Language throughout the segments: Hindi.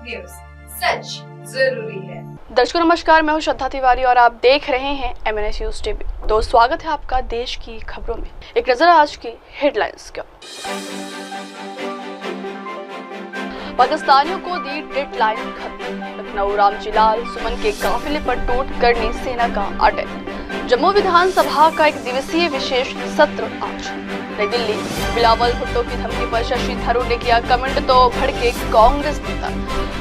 न्यूज, सच जरूरी है। दर्शकों नमस्कार, मैं हूं श्रद्धा तिवारी और आप देख रहे हैं MNS न्यूज टीवी। तो स्वागत है आपका देश की खबरों में। एक नजर आज की हेडलाइंस का। पाकिस्तानियों को दी डेडलाइन खत्म। लखनऊ रामजीलाल सुमन के काफिले पर टूट करनी सेना का अटैक। जम्मू विधानसभा का एक दिवसीय विशेष सत्र आज। नई दिल्ली, बिलावल भुट्टो की धमकी पर शशि थरूर ने किया कमेंट तो भड़के कांग्रेस नेता।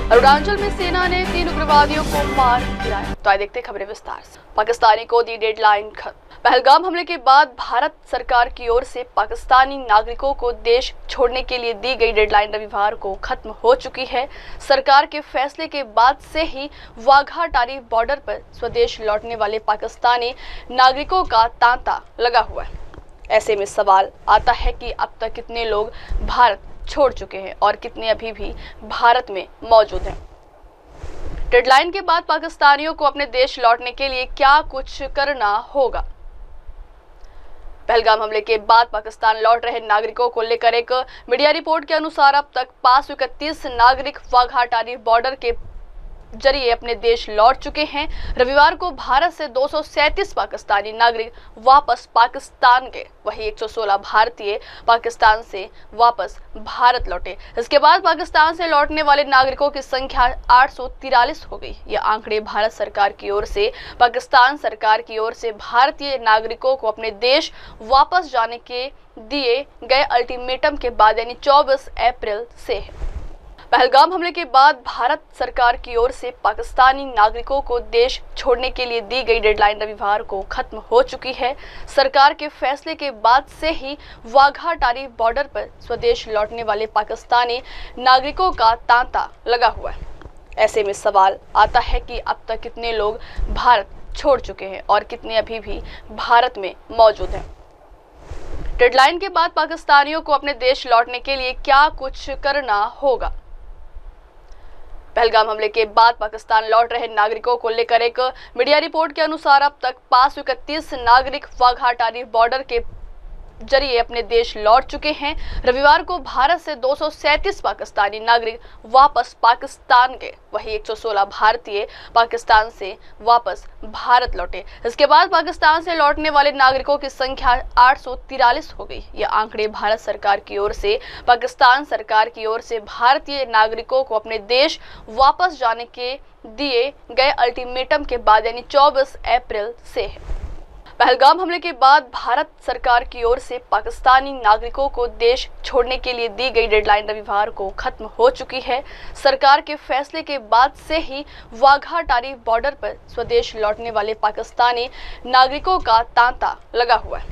अरुणाचल में सेना ने 3 उग्रवादियों को मार गिराया। तो आइए देखते खबरें विस्तार से। पाकिस्तानी को दी डेडलाइन खत्म। पहलगाम हमले के बाद भारत सरकार की ओर से पाकिस्तानी नागरिकों को देश छोड़ने के लिए दी गई डेडलाइन रविवार को खत्म हो चुकी है। सरकार के फैसले के बाद से ही वाघा अटारी बॉर्डर पर स्वदेश लौटने वाले पाकिस्तानी नागरिकों का तांता लगा हुआ है। ऐसे में सवाल आता है कि अब तक कितने लोग भारत छोड़ चुके हैं और कितने अभी भी भारत में मौजूद हैं। डेडलाइन के बाद पाकिस्तानियों को अपने देश लौटने के लिए क्या कुछ करना होगा। पहलगाम हमले के बाद पाकिस्तान लौट रहे नागरिकों को लेकर एक मीडिया रिपोर्ट के अनुसार अब तक 531 नागरिक वाघा अटारी बॉर्डर के जरिए अपने देश लौट चुके हैं। रविवार को भारत से 237 पाकिस्तानी नागरिक वापस पाकिस्तान गए, वहीं 116 भारतीय पाकिस्तान से वापस भारत लौटे। इसके बाद पाकिस्तान से लौटने वाले नागरिकों की संख्या 843 हो गई। ये आंकड़े भारत सरकार की ओर से पाकिस्तान सरकार की ओर से भारतीय नागरिकों को अपने देश वापस जाने के दिए गए अल्टीमेटम के बाद यानी 24 अप्रैल से है। पहलगाम हमले के बाद भारत सरकार की ओर से पाकिस्तानी नागरिकों को देश छोड़ने के लिए दी गई डेडलाइन रविवार को खत्म हो चुकी है। सरकार के फैसले के बाद से ही वाघा अटारी बॉर्डर पर स्वदेश लौटने वाले पाकिस्तानी नागरिकों का तांता लगा हुआ है। ऐसे में सवाल आता है कि अब तक कितने लोग भारत छोड़ चुके हैं और कितने अभी भी भारत में मौजूद हैं। डेडलाइन के बाद पाकिस्तानियों को अपने देश लौटने के लिए क्या कुछ करना होगा। पहलगाम हमले के बाद पाकिस्तान लौट रहे नागरिकों को लेकर एक मीडिया रिपोर्ट के अनुसार अब तक 531 नागरिक वाघा अटारी बॉर्डर के जरिए अपने देश लौट चुके हैं। रविवार को भारत से 237 पाकिस्तानी नागरिक वापस पाकिस्तान गए, वहीं 116 भारतीय पाकिस्तान से वापस भारत लौटे। इसके बाद पाकिस्तान से लौटने वाले नागरिकों की संख्या 843 हो गई। ये आंकड़े भारत सरकार की ओर से पाकिस्तान सरकार की ओर से भारतीय नागरिकों को अपने देश वापस जाने के दिए गए अल्टीमेटम के बाद यानी 24 अप्रैल से है। पहलगाम हमले के बाद भारत सरकार की ओर से पाकिस्तानी नागरिकों को देश छोड़ने के लिए दी गई डेडलाइन रविवार को खत्म हो चुकी है। सरकार के फैसले के बाद से ही वाघा अटारी बॉर्डर पर स्वदेश लौटने वाले पाकिस्तानी नागरिकों का तांता लगा हुआ है।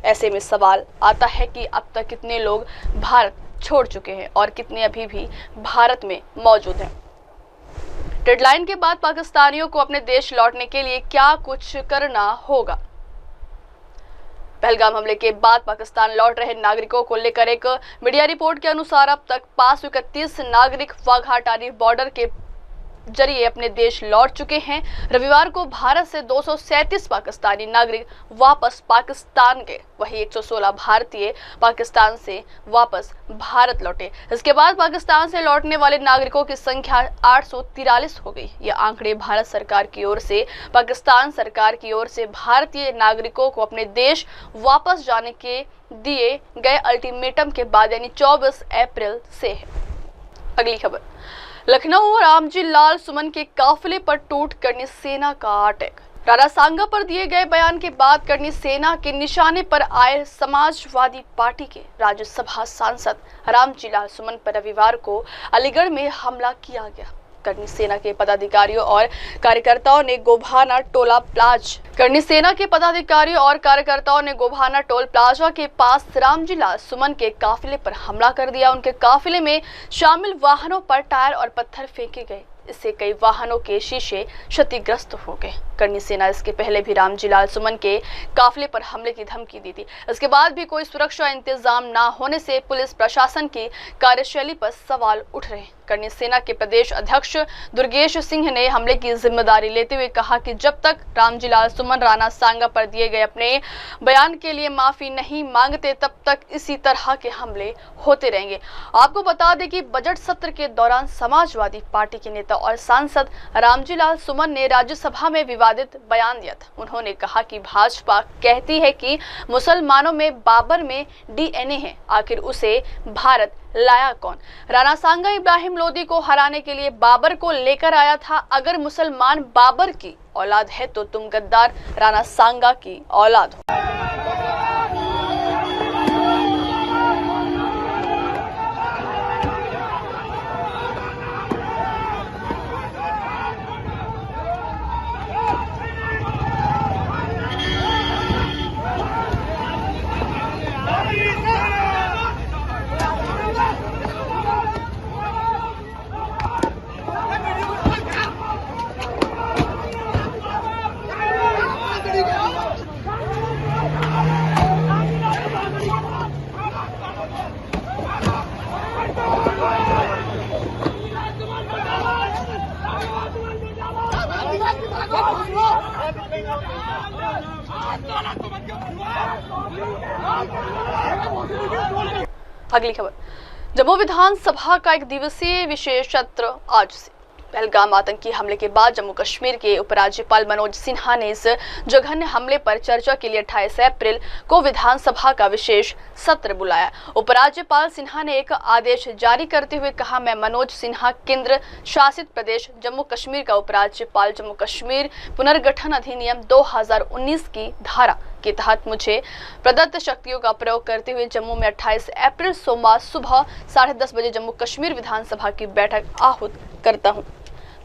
ऐसे में सवाल आता है कि अब तक कितने लोग भारत छोड़ चुके हैं और कितने अभी भी भारत में मौजूद हैं। डेडलाइन के बाद पाकिस्तानियों को अपने देश लौटने के लिए क्या कुछ करना होगा। पहलगाम हमले के बाद पाकिस्तान लौट रहे नागरिकों को लेकर एक मीडिया रिपोर्ट के अनुसार अब तक 531 नागरिक वाघा अटारी बॉर्डर के जरिए अपने देश लौट चुके हैं। रविवार को भारत से 237 पाकिस्तानी नागरिक वापस पाकिस्तान गए, वहीं 116 भारतीय पाकिस्तान से वापस भारत लौटे। इसके बाद पाकिस्तान से लौटने वाले नागरिकों की संख्या 843 हो गई। ये आंकड़े भारत सरकार की ओर से पाकिस्तान सरकार की ओर से भारतीय नागरिकों को अपने देश वापस जाने के दिए गए अल्टीमेटम के बाद यानी 24 अप्रैल से है। अगली खबर, लखनऊ रामजीलाल सुमन के काफिले पर टूट करनी सेना का अटैक। राणा सांगा पर दिए गए बयान के बाद करनी सेना के निशाने पर आए समाजवादी पार्टी के राज्यसभा सांसद रामजीलाल सुमन पर रविवार को अलीगढ़ में हमला किया गया। करनी सेना के पदाधिकारियों और कार्यकर्ताओं ने गोभाना टोल प्लाजा के पास रामजीलाल सुमन के काफिले पर हमला कर दिया। उनके काफिले में शामिल वाहनों पर टायर और पत्थर फेंके गए। इससे कई वाहनों के शीशे क्षतिग्रस्त हो गए। करनी सेना इसके पहले भी रामजीलाल सुमन के काफिले पर हमले की धमकी दी थी। इसके बाद भी कोई सुरक्षा इंतजाम न होने से पुलिस प्रशासन की कार्यशैली पर सवाल उठ रहे हैं। करनी सेना के प्रदेश अध्यक्ष दुर्गेश सिंह ने हमले की जिम्मेदारी लेते हुए कहा कि जब तक रामजीलाल सुमन राणा सांगा पर दिए गए अपने बयान के लिए माफी नहीं मांगते तब तक इसी तरह के हमले होते रहेंगे। आपको बता दें कि बजट सत्र के दौरान समाजवादी पार्टी के नेता और सांसद रामजीलाल सुमन ने राज्यसभा में विवादित बयान दिया था। उन्होंने कहा कि भाजपा कहती है कि मुसलमानों में बाबर में डीएनए है, आखिर उसे भारत लाया कौन? राणा सांगा इब्राहिम लोदी को हराने के लिए बाबर को लेकर आया था। अगर मुसलमान बाबर की औलाद है तो तुम गद्दार राणा सांगा की औलाद हो। अगली खबर, जम्मू विधानसभा का एक दिवसीय विशेष सत्र आज से। पहलगाम आतंकी हमले के बाद जम्मू कश्मीर के उपराज्यपाल मनोज सिन्हा ने इस जघन्य हमले पर चर्चा के लिए 28 अप्रैल को विधानसभा का विशेष सत्र बुलाया। उपराज्यपाल सिन्हा ने एक आदेश जारी करते हुए कहा, मैं मनोज सिन्हा केंद्र शासित प्रदेश जम्मू कश्मीर का उपराज्यपाल जम्मू कश्मीर पुनर्गठन अधिनियम 2019 की धारा के तहत मुझे प्रदत्त शक्तियों का प्रयोग करते हुए जम्मू में 28 अप्रैल सोमवार सुबह 10:30 बजे जम्मू कश्मीर विधानसभा की बैठक आहूत करता हूं।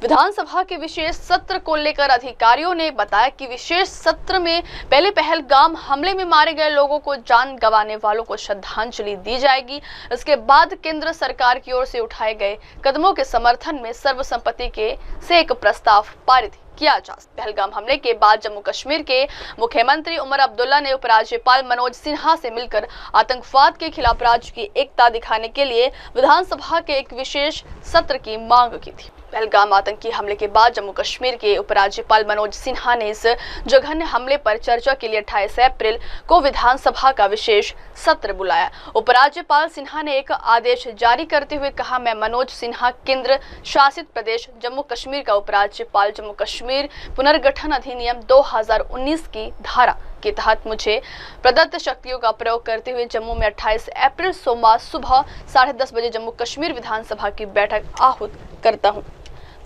विधानसभा के विशेष सत्र को लेकर अधिकारियों ने बताया कि विशेष सत्र में पहले पहलगाम हमले में मारे गए लोगों को जान गंवाने वालों को श्रद्धांजलि दी जाएगी। इसके बाद केंद्र सरकार की ओर से उठाए गए कदमों के समर्थन में सर्वसम्मति से एक प्रस्ताव पारित किया जा। पहलगाम हमले के बाद जम्मू कश्मीर के मुख्यमंत्री उमर अब्दुल्ला ने उपराज्यपाल मनोज सिन्हा से मिलकर आतंकवाद के खिलाफ राज्य की एकता दिखाने के लिए विधानसभा के एक विशेष सत्र की मांग की थी। पहलगाम आतंकी हमले के बाद जम्मू कश्मीर के उपराज्यपाल मनोज सिन्हा ने इस जघन्य हमले पर चर्चा के लिए 28 अप्रैल को विधानसभा का विशेष सत्र बुलाया। उपराज्यपाल सिन्हा ने एक आदेश जारी करते हुए कहा, मैं मनोज सिन्हा केंद्र शासित प्रदेश जम्मू कश्मीर का उपराज्यपाल जम्मू कश्मीर पुनर्गठन अधिनियम 2019 की धारा के तहत मुझे प्रदत्त शक्तियों का प्रयोग करते हुए जम्मू में 28 अप्रैल सोमवार सुबह 10:30 बजे जम्मू कश्मीर विधानसभा की बैठक आहूत करता हूं।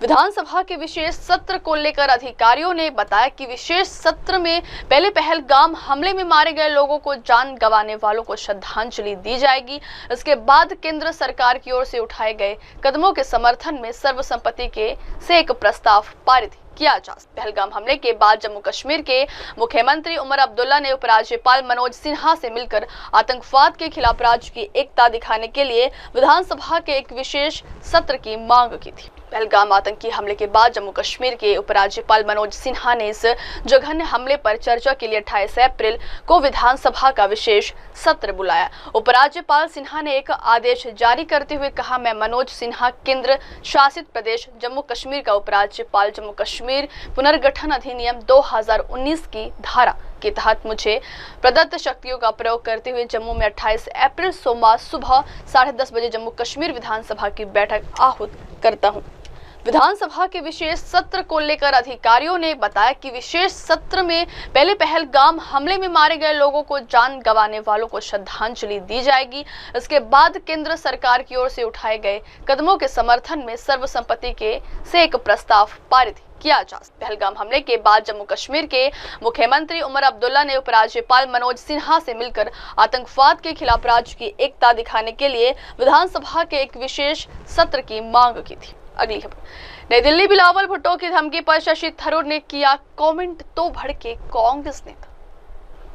विधानसभा के विशेष सत्र को लेकर अधिकारियों ने बताया कि विशेष सत्र में पहले पहलगाम हमले में मारे गए लोगों को जान गंवाने वालों को श्रद्धांजलि दी जाएगी। इसके बाद केंद्र सरकार की ओर से उठाए गए कदमों के समर्थन में सर्वसम्मति से एक प्रस्ताव पारित किया जा। पहलगाम हमले के बाद जम्मू कश्मीर के मुख्यमंत्री उमर अब्दुल्ला ने उपराज्यपाल मनोज सिन्हा से मिलकर आतंकवाद के खिलाफ राज्य की एकता दिखाने के लिए विधानसभा के एक विशेष सत्र की मांग की थी। पहलगाम आतंकी हमले के बाद जम्मू कश्मीर के उपराज्यपाल मनोज सिन्हा ने इस जघन्य हमले पर चर्चा के लिए 28 अप्रैल को विधानसभा का विशेष सत्र बुलाया। उपराज्यपाल सिन्हा ने एक आदेश जारी करते हुए कहा, मैं मनोज सिन्हा केंद्र शासित प्रदेश जम्मू कश्मीर का उपराज्यपाल जम्मू कश्मीर पुनर्गठन अधिनियम 2019 की धारा के तहत मुझे प्रदत्त शक्तियों का प्रयोग करते हुए जम्मू में 28 अप्रैल सोमवार सुबह 10:30 बजे जम्मू कश्मीर विधानसभा की बैठक आहूत करता हूं। विधानसभा के विशेष सत्र को लेकर अधिकारियों ने बताया कि विशेष सत्र में पहले पहलगाम हमले में मारे गए लोगों को जान गंवाने वालों को श्रद्धांजलि दी जाएगी। इसके बाद केंद्र सरकार की ओर से उठाए गए कदमों के समर्थन में सर्वसम्मति से एक प्रस्ताव पारित किया जा। पहलगाम हमले के बाद जम्मू कश्मीर के मुख्यमंत्री उमर अब्दुल्ला ने उपराज्यपाल मनोज सिन्हा से मिलकर आतंकवाद के खिलाफ राज्य की एकता दिखाने के लिए विधानसभा के एक विशेष सत्र की मांग की थी। अगली खबर, नई दिल्ली बिलावल भुट्टो की धमकी पर शशि थरूर ने किया कमेंट तो भड़के कांग्रेस नेता।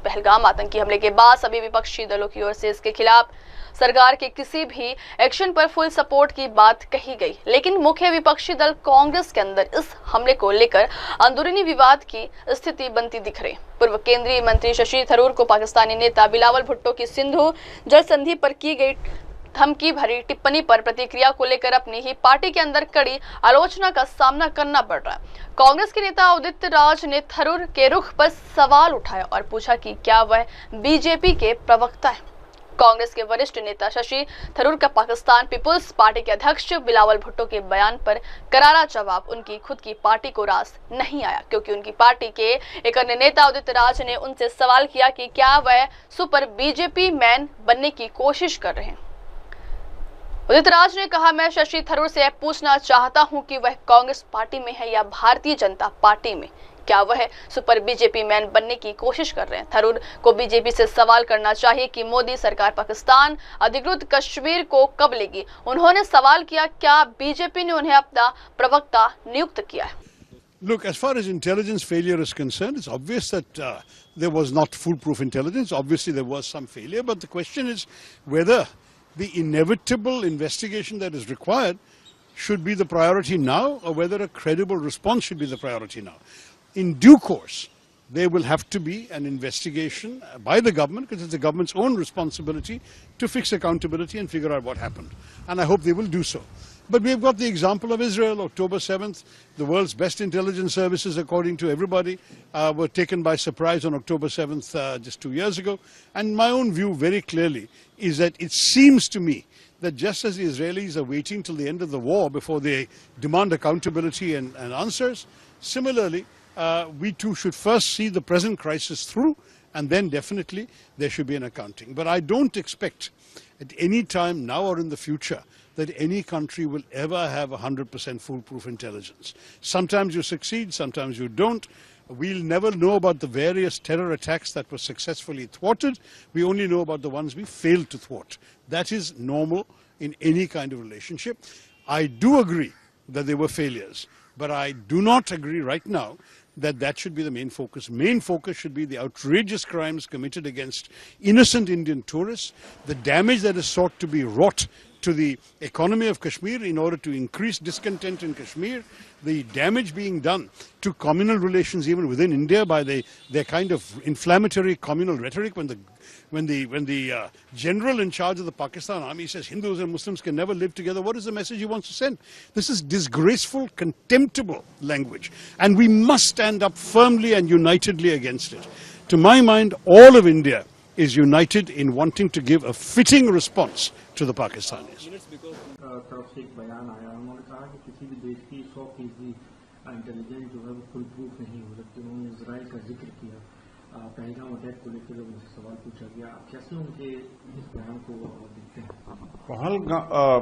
पहलगाम आतंकी हमले के बाद सभी विपक्षी दलों की ओर से इसके खिलाफ सरकार के किसी भी एक्शन पर फुल सपोर्ट की बात कही गई, लेकिन मुख्य विपक्षी दल कांग्रेस के अंदर इस हमले को लेकर अंदरूनी विवाद की स्थिति बनती दिख रही। पूर्व केंद्रीय मंत्री शशि थरूर को पाकिस्तानी नेता बिलावल भुट्टो की सिंधु जल संधि पर की गई धमकी भरी टिप्पणी पर प्रतिक्रिया को लेकर अपनी ही पार्टी के अंदर कड़ी आलोचना का सामना करना पड़ रहा है। कांग्रेस के नेता उदित राज ने थरूर के रुख पर सवाल उठाया और पूछा कि क्या वह बीजेपी के प्रवक्ता है। कांग्रेस के वरिष्ठ नेता शशि थरूर का पाकिस्तान पीपुल्स पार्टी के अध्यक्ष बिलावल भुट्टो के बयान पर करारा जवाब उनकी खुद की पार्टी को रास नहीं आया, क्योंकि उनकी पार्टी के एक अन्य नेता उदित राज ने उनसे सवाल किया कि क्या वह सुपर बीजेपी मैन बनने की कोशिश कर रहे हैं। उदित राज ने कहा, मैं शशि थरूर से पूछना चाहता हूं कि वह कांग्रेस पार्टी में है या भारतीय जनता पार्टी में, क्या वह सुपर बीजेपी मैन बनने की कोशिश कर रहे हैं। थरूर को बीजेपी से सवाल करना चाहिए कि मोदी सरकार पाकिस्तान अधिकृत कश्मीर को कब लेगी। उन्होंने सवाल किया, क्या बीजेपी ने उन्हें अपना प्रवक्ता नियुक्त किया है। Look, as far as intelligence failure is concerned, it's obvious that there was not foolproof intelligence. Obviously, there was some failure, but the question is whether the inevitable investigation that is required should be the priority now, or whether a credible response should be the priority now. In due course, there will have to be an investigation by the government, because it's the government's own responsibility to fix accountability and figure out what happened. And I hope they will do so. But we've got the example of Israel, October 7th. The world's best intelligence services, according to everybody, were taken by surprise on October 7th just 2 years ago. And my own view very clearly is that it seems to me that just as the Israelis are waiting till the end of the war before they demand accountability and answers, similarly, we too should first see the present crisis through, and then definitely there should be an accounting. But I don't expect at any time now or in the future that any country will ever have 100% foolproof intelligence. Sometimes you succeed, sometimes you don't. We'll never know about the various terror attacks that were successfully thwarted. We only know about the ones we failed to thwart. That is normal in any kind of relationship. I do agree that there were failures, but I do not agree right now that that should be the main focus. Main focus should be the outrageous crimes committed against innocent Indian tourists, the damage that is sought to be wrought to the economy of Kashmir in order to increase discontent in Kashmir, the damage being done to communal relations even within India by their kind of inflammatory communal rhetoric when the general in charge of the Pakistan army says Hindus and Muslims can never live together. What is the message he wants to send? This is disgraceful, contemptible language, and we must stand up firmly and unitedly against it. To my mind, all of India is united in wanting to give a fitting response to the Pakistanis. तरफ से एक बयान आया, उन्होंने कहा कि किसी भी देश की 100% इंटेलिजेंस जो है वो फुल प्रूफ नहीं हो सकती। उन्होंने इजराइल का जिक्र किया, पहलगाम अटैक को लेकर जब उनसे सवाल पूछा गया, कैसे उनके इस बयान को देखते हैं।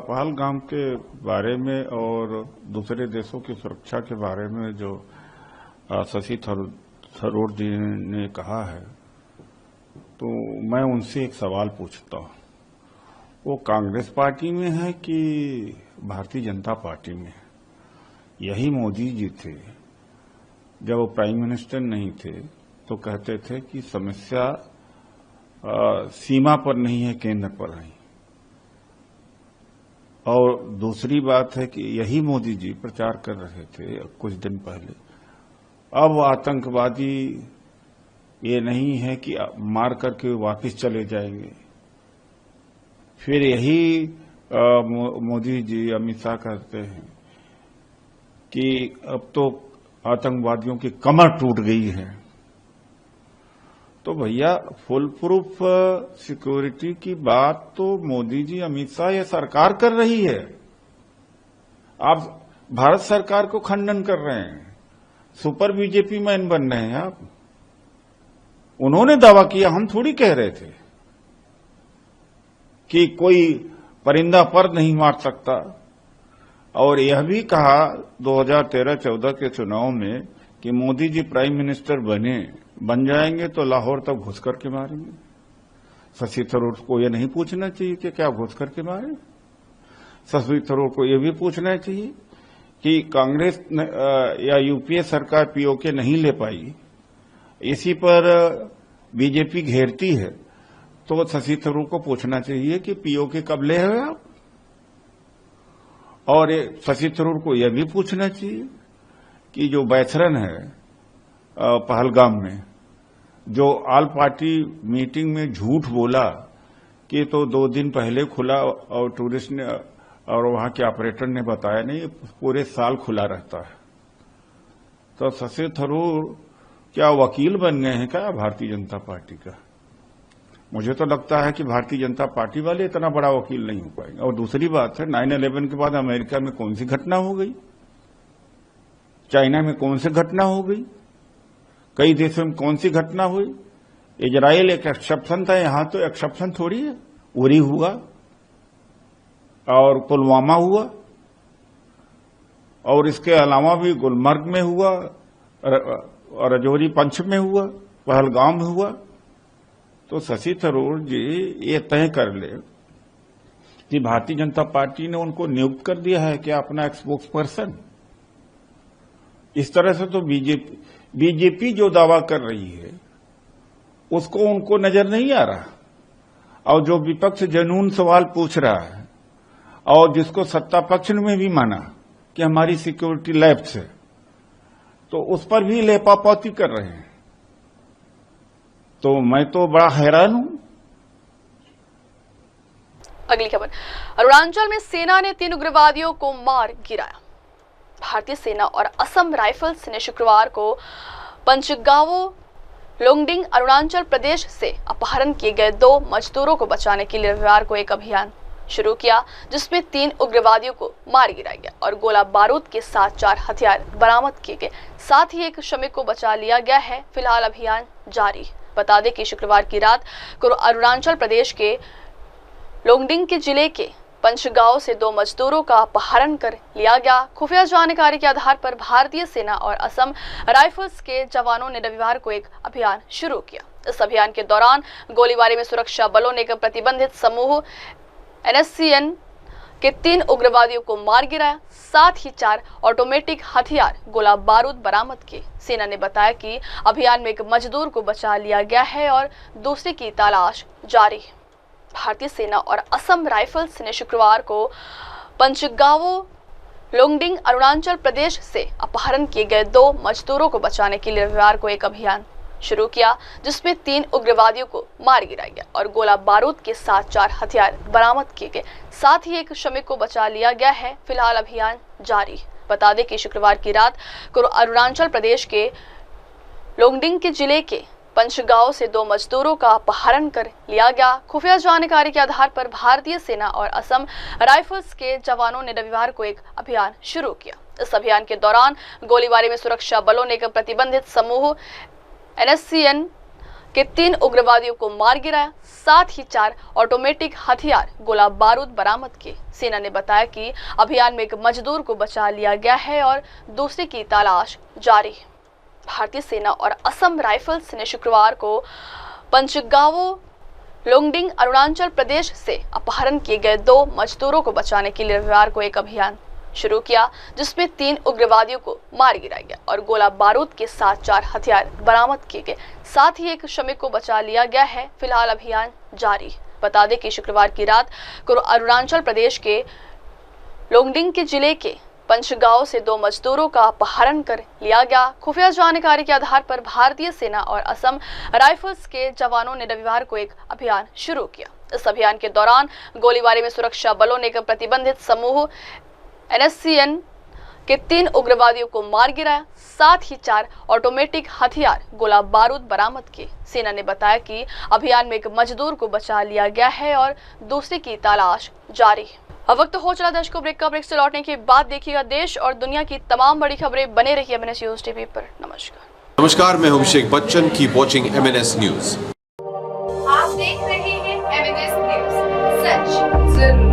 पहलगाम के बारे में और दूसरे देशों की सुरक्षा के बारे में जो शशि थरूर जी ने कहा है, तो मैं उनसे एक सवाल पूछता हूं, वो कांग्रेस पार्टी में है कि भारतीय जनता पार्टी में है? यही मोदी जी थे, जब वो प्राइम मिनिस्टर नहीं थे तो कहते थे कि समस्या सीमा पर नहीं है, केंद्र पर है। और दूसरी बात है कि यही मोदी जी प्रचार कर रहे थे कुछ दिन पहले, अब आतंकवादी ये नहीं है कि मार करके वापस चले जाएंगे। फिर यही मोदी जी अमित शाह कहते हैं कि अब तो आतंकवादियों की कमर टूट गई है। तो भैया, फुल प्रूफ सिक्योरिटी की बात तो मोदी जी, अमित शाह, ये सरकार कर रही है। आप भारत सरकार को खंडन कर रहे हैं, सुपर बीजेपी मैन बन रहे हैं आप। उन्होंने दावा किया, हम थोड़ी कह रहे थे कि कोई परिंदा पर नहीं मार सकता। और यह भी कहा 2013-14 के चुनाव में कि मोदी जी प्राइम मिनिस्टर बन जाएंगे तो लाहौर तक घुस करके मारेंगे। शशि थरूर को यह नहीं पूछना चाहिए कि क्या घुस करके मारे? शशि थरूर को यह भी पूछना चाहिए कि कांग्रेस या यूपीए सरकार पीओके नहीं ले पाई, इसी पर बीजेपी घेरती है, तो शशि थरूर को पूछना चाहिए कि पीओके कब ले हैं आप। और शशि थरूर को यह भी पूछना चाहिए कि जो बैथरन है पहलगाम में, जो ऑल पार्टी मीटिंग में झूठ बोला कि तो 2 दिन पहले खुला और टूरिस्ट ने और वहां के ऑपरेटर ने बताया नहीं, पूरे साल खुला रहता है। तो शशि थरूर क्या वकील बन गए हैं क्या भारतीय जनता पार्टी का? मुझे तो लगता है कि भारतीय जनता पार्टी वाले इतना बड़ा वकील नहीं हो पाएंगे। और दूसरी बात है, 9/11 के बाद अमेरिका में कौन सी घटना हो गई, चाइना में कौन सी घटना हो गई, कई देशों में कौन सी घटना हुई? इजराइल एक एक्सेप्शन था, यहां तो एक्सेप्शन थोड़ी है। उरी हुआ और पुलवामा हुआ और इसके अलावा भी गुलमर्ग में हुआ, रजौरी पंच में हुआ, पहलगाम में हुआ। तो शशि थरूर जी ये तय कर ले कि भारतीय जनता पार्टी ने उनको नियुक्त कर दिया है क्या अपना स्पोक्स पर्सन। इस तरह से तो बीजेपी जो दावा कर रही है उसको उनको नजर नहीं आ रहा, और जो विपक्ष जनून सवाल पूछ रहा है और जिसको सत्ता पक्ष में भी माना कि हमारी सिक्योरिटी लैप्स है, तो उस पर भी लेपापोती कर रहे हैं। तो मैं तो बड़ा हैरान हूं। अगली खबर, अरुणाचल में सेना ने 3 उग्रवादियों को मार गिराया। भारतीय सेना और असम राइफल्स ने शुक्रवार को पंचगावो लोंगडिंग अरुणाचल प्रदेश से अपहरण किए गए 2 मजदूरों को बचाने के लिए रविवार को एक अभियान शुरू किया, जिसमें 3 उग्रवादियों को मार गिराया गया और गोला बारूद के साथ 4 हथियार बरामद किए गए। साथ ही एक श्रमिक को बचा लिया गया है। फिलहाल अभियान जारी। बता दें कि शुक्रवार की रात को अरुणाचल प्रदेश के लोंगडिंग के जिले के पंचगांव से 2 मजदूरों का अपहरण कर लिया गया। खुफिया जानकारी के आधार पर भारतीय सेना और असम राइफल्स के जवानों ने रविवार को एक अभियान शुरू किया। इस अभियान के दौरान गोलीबारी में सुरक्षा बलों ने एक प्रतिबंधित समूह NSCN के 3 उग्रवादियों को मार गिराया। साथ ही 4 ऑटोमेटिक हथियार गोला बारूद बरामद किए। सेना ने बताया कि अभियान में एक मजदूर को बचा लिया गया है और दूसरे की तलाश जारी है। भारतीय सेना और असम राइफल्स ने शुक्रवार को पंचगावो लोंगडिंग अरुणाचल प्रदेश से अपहरण किए गए 2 मजदूरों को बचाने के लिए रविवार को एक अभियान शुरू किया, जिसमें 3 उग्रवादियों को मार गिराया गया और गोला बारूद के साथ 4 हथियार बरामद किए गए। साथ ही एक श्रमिक को बचा लिया गया है। फिलहाल अभियान जारी। बता दें कि शुक्रवार की रात को अरुणाचल प्रदेश के लोंगडिंग के जिले के पंचगांव से 2 मजदूरों का अपहरण कर लिया गया। खुफिया जानकारी के आधार पर भारतीय सेना और असम राइफल्स के जवानों ने रविवार को एक अभियान शुरू किया। इस अभियान के दौरान गोलीबारी में सुरक्षा बलों ने एक प्रतिबंधित समूह NSCN के 3 उग्रवादियों को मार गिराया। साथ ही 4 ऑटोमेटिक हथियार गोला बारूद बरामद किए। सेना ने बताया कि अभियान में एक मजदूर को बचा लिया गया है और दूसरे की तलाश जारी है। भारतीय सेना और असम राइफल्स ने शुक्रवार को पंचगावो लोंगडिंग अरुणाचल प्रदेश से अपहरण किए गए 2 मजदूरों को बचाने के लिए रविवार को एक अभियान शुरू किया, जिसमें 3 उग्रवादियों को मार गिराया गया और गोला बारूद के साथ 4 हथियार बरामद किए गए। साथ ही एक श्रमिक को बचा लिया गया है। फिलहाल अभियान जारी। बता दें कि शुक्रवार की रात को अरुणाचल प्रदेश के लोंगडिंग के जिले के पंचगांव से 2 मजदूरों का अपहरण कर लिया गया। खुफिया जानकारी के आधार पर भारतीय सेना और असम राइफल्स के जवानों ने रविवार को एक अभियान शुरू किया। इस अभियान के दौरान गोलीबारी में सुरक्षा बलों ने एक प्रतिबंधित समूह NSCN के 3 उग्रवादियों को मार गिराया। साथ ही 4 ऑटोमेटिक हथियार गोला बारूद बरामद किए। सेना ने बताया कि अभियान में एक मजदूर को बचा लिया गया है और दूसरे की तलाश जारी है। अब वक्त हो चला दर्शकों ब्रेक का। ब्रेक से लौटने के बाद देखिएगा देश और दुनिया की तमाम बड़ी खबरें। बने रहिए MNS न्यूज टीवी पर। नमस्कार, मैं हूं Abhishek Bachchan. Keep watching MNS news. आप देख रहे हैं MNS न्यूज, सच जरूर।